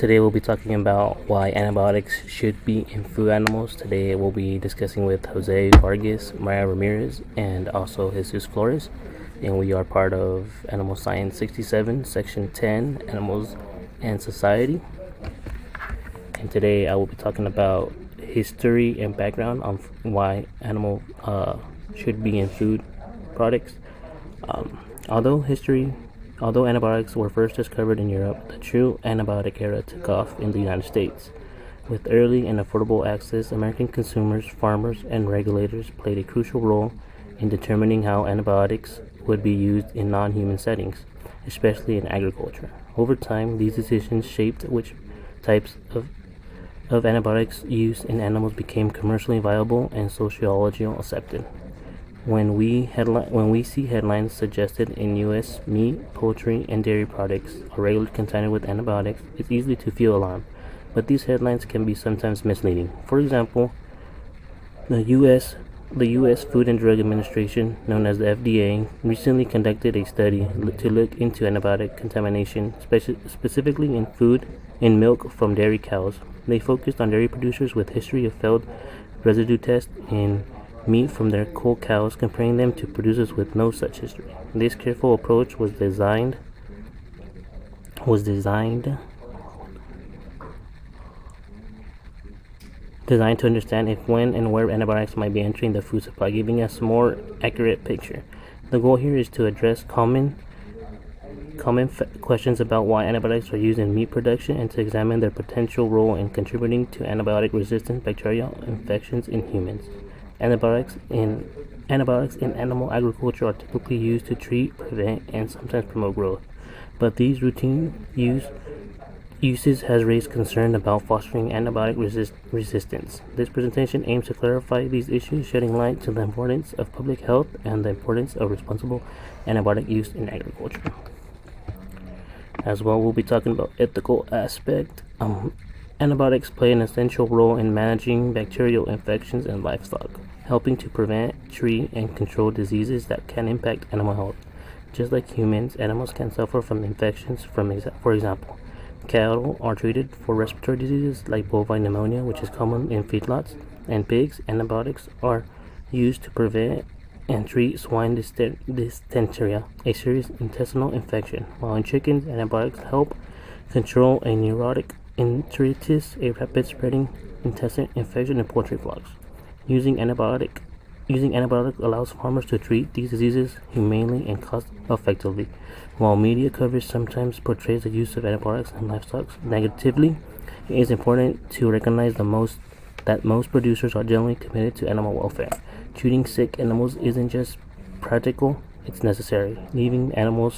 Today we'll be talking about why antibiotics should be in food animals. Today we'll be discussing with Jose Vargas, Maya Ramirez, and also Jesus Flores. And we are part of Animal Science 67, Section 10, Animals and Society. And today I will be talking about history and background on why animal should be in food products. Although antibiotics were first discovered in Europe, the true antibiotic era took off in the United States. With early and affordable access, American consumers, farmers, and regulators played a crucial role in determining how antibiotics would be used in non-human settings, especially in agriculture. Over time, these decisions shaped which types of antibiotics used in animals became commercially viable and sociologically accepted. When we see headlines suggested in U.S. meat, poultry, and dairy products are regularly contaminated with antibiotics, it's easy to feel alarmed. But these headlines can be sometimes misleading. For example, the U.S. Food and Drug Administration, known as the FDA, recently conducted a study to look into antibiotic contamination, specifically in milk from dairy cows. They focused on dairy producers with history of failed residue tests in meat from their cull cows, comparing them to producers with no such history. This careful approach was designed to understand if, when, and where antibiotics might be entering the food supply, giving us a more accurate picture. The goal here is to address common questions about why antibiotics are used in meat production and to examine their potential role in contributing to antibiotic-resistant bacterial infections in humans. Antibiotics in animal agriculture are typically used to treat, prevent, and sometimes promote growth, but these routine uses has raised concern about fostering antibiotic resistance. This presentation aims to clarify these issues, shedding light to the importance of public health and the importance of responsible antibiotic use in agriculture. As well, we'll be talking about ethical aspect. Antibiotics play an essential role in managing bacterial infections in livestock, helping to prevent, treat, and control diseases that can impact animal health. Just like humans, animals can suffer from infections. For example, cattle are treated for respiratory diseases like bovine pneumonia, which is common in feedlots, and pigs. Antibiotics are used to prevent and treat swine dysentery, a serious intestinal infection, while in chickens, antibiotics help control a neurotic enteritis, a rapid spreading intestinal infection in poultry flocks. Using antibiotic allows farmers to treat these diseases humanely and cost effectively. While media coverage sometimes portrays the use of antibiotics in livestock negatively, it is important to recognize that most producers are generally committed to animal welfare. Treating sick animals isn't just practical, it's necessary. Leaving animals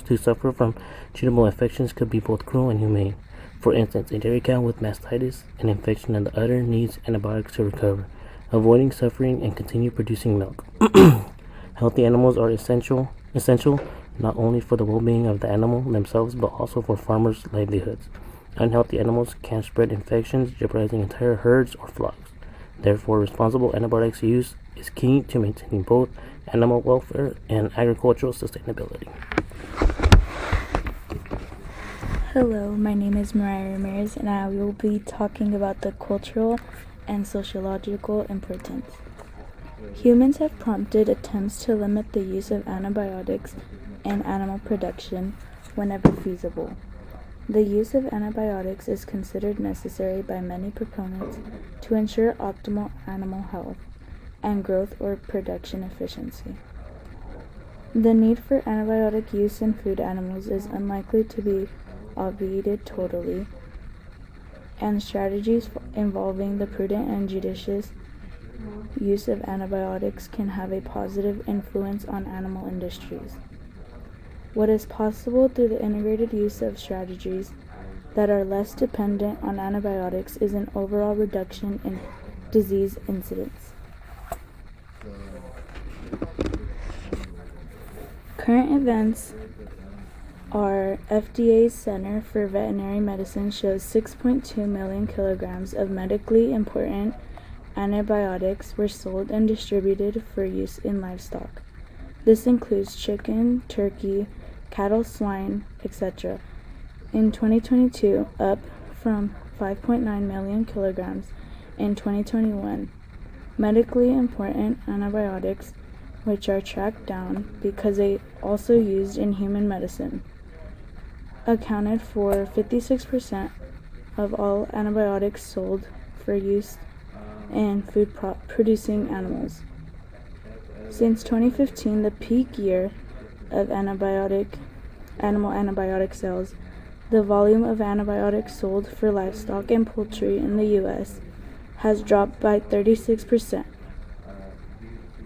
to suffer from treatable infections could be both cruel and humane. For instance, a dairy cow with mastitis, an infection in the udder, needs antibiotics to recover, avoiding suffering and continue producing milk. Healthy animals are essential not only for the well-being of the animal themselves, but also for farmers' livelihoods. Unhealthy animals can spread infections, jeopardizing entire herds or flocks. Therefore, responsible antibiotics use is key to maintaining both animal welfare and agricultural sustainability. Hello, my name is Maya Ramirez, and I will be talking about the cultural and sociological importance. Humans have prompted attempts to limit the use of antibiotics in animal production whenever feasible. The use of antibiotics is considered necessary by many proponents to ensure optimal animal health and growth or production efficiency. The need for antibiotic use in food animals is unlikely to be obviated totally, and strategies involving the prudent and judicious use of antibiotics can have a positive influence on animal industries. What is possible through the integrated use of strategies that are less dependent on antibiotics is an overall reduction in disease incidence. Current events are FDA's Center for Veterinary Medicine shows 6.2 million kilograms of medically important antibiotics were sold and distributed for use in livestock. This includes chicken, turkey, cattle, swine, etc. in 2022, up from 5.9 million kilograms in 2021. Medically important antibiotics, which are tracked down because they also used in human medicine, accounted for 56% of all antibiotics sold for use in food producing animals. Since 2015, the peak year of animal antibiotic sales, the volume of antibiotics sold for livestock and poultry in the U.S. has dropped by 36%.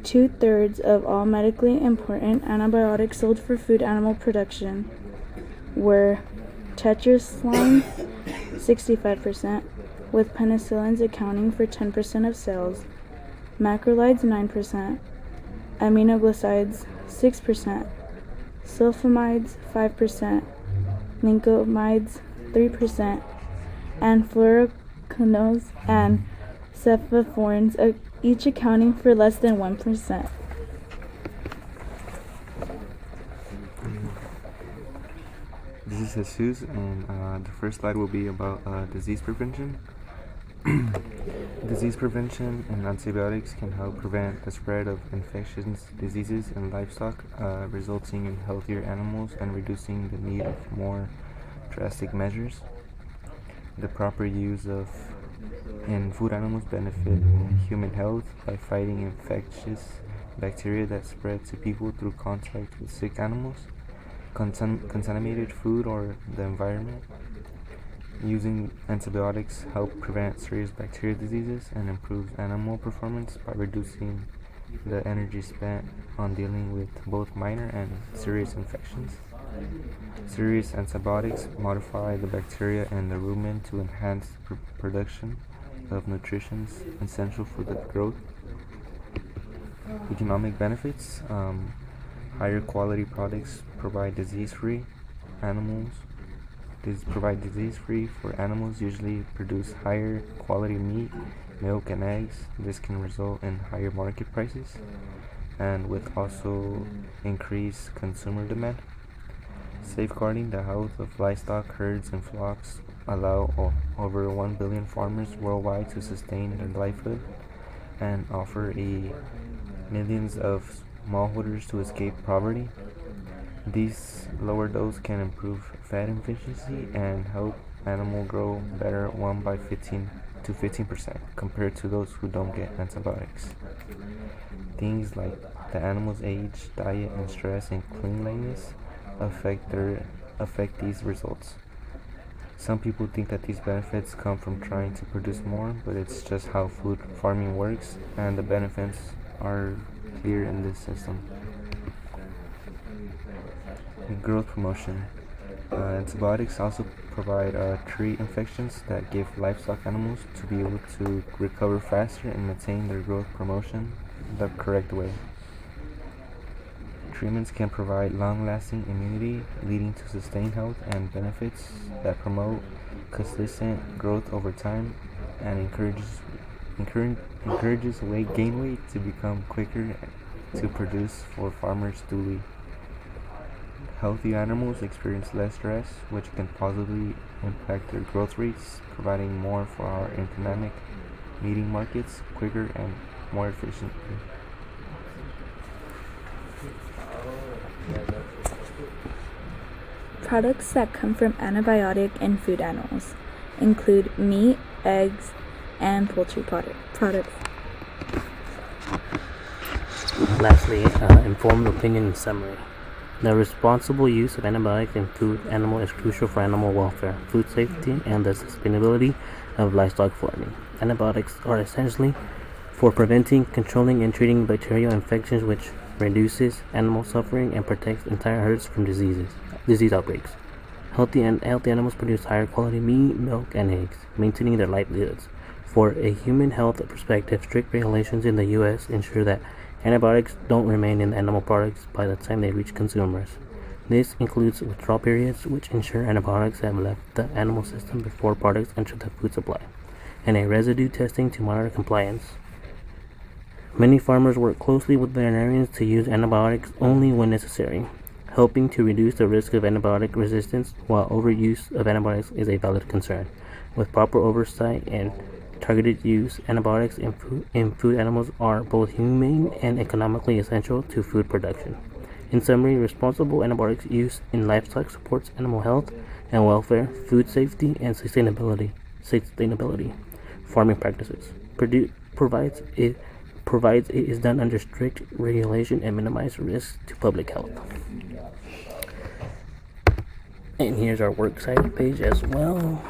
2/3 of all medically important antibiotics sold for food animal production were tetracyclines, 65%, with penicillins accounting for 10% of sales, macrolides 9%, aminoglycides 6%, sulfamides 5%, lincomides 3%, and fluoroquinolones and cephalosporins, each accounting for less than 1%. This is Jesus, and the first slide will be about disease prevention. Disease prevention and antibiotics can help prevent the spread of infectious diseases in livestock, resulting in healthier animals and reducing the need of more drastic measures. The proper use in food animals benefit human health by fighting infectious bacteria that spread to people through contact with sick animals, contaminated food, or the environment. Using antibiotics help prevent serious bacterial diseases and improves animal performance by reducing the energy spent on dealing with both minor and serious infections. Serious antibiotics modify the bacteria in the rumen to enhance the production of nutrition essential for the growth. Economic benefits: higher quality products provide disease-free for animals, usually produce higher quality meat, milk, and eggs. This can result in higher market prices and with also increased consumer demand. Safeguarding the health of livestock herds and flocks allow over 1 billion farmers worldwide to sustain their livelihood and offer millions of smallholders to escape poverty. These lower doses can improve fat efficiency and help animals grow better 1 by 15 to 15% compared to those who don't get antibiotics. Things like the animal's age, diet, and stress and cleanliness affect these results. Some people think that these benefits come from trying to produce more, but it's just how food farming works, and the benefits are clear in this system. Growth promotion. Antibiotics also provide treat infections that give livestock animals to be able to recover faster and maintain their growth promotion the correct way. Treatments can provide long-lasting immunity, leading to sustained health and benefits that promote consistent growth over time and encourages gain weight to become quicker to produce for farmers duly. Healthy animals experience less stress, which can positively impact their growth rates, providing more for our economic meeting markets quicker and more efficiently. Products that come from antibiotic and food animals include meat, eggs, and poultry products. Lastly, informed opinion and summary. The responsible use of antibiotics in food animal is crucial for animal welfare, food safety, and the sustainability of livestock farming. Antibiotics are essentially for preventing, controlling, and treating bacterial infections, which reduces animal suffering and protects entire herds from disease outbreaks. Healthy animals produce higher quality meat, milk, and eggs, maintaining their livelihoods. For a human health perspective, strict regulations in the U.S. ensure that antibiotics don't remain in animal products by the time they reach consumers. This includes withdrawal periods, which ensure antibiotics have left the animal system before products enter the food supply, and a residue testing to monitor compliance. Many farmers work closely with veterinarians to use antibiotics only when necessary. helping to reduce the risk of antibiotic resistance, while overuse of antibiotics is a valid concern. With proper oversight and targeted use, antibiotics in food animals are both humane and economically essential to food production. In summary, responsible antibiotics use in livestock supports animal health and welfare, food safety, and sustainability farming practices. Provides it is done under strict regulation and minimize risks to public health. And here's our works cited page as well.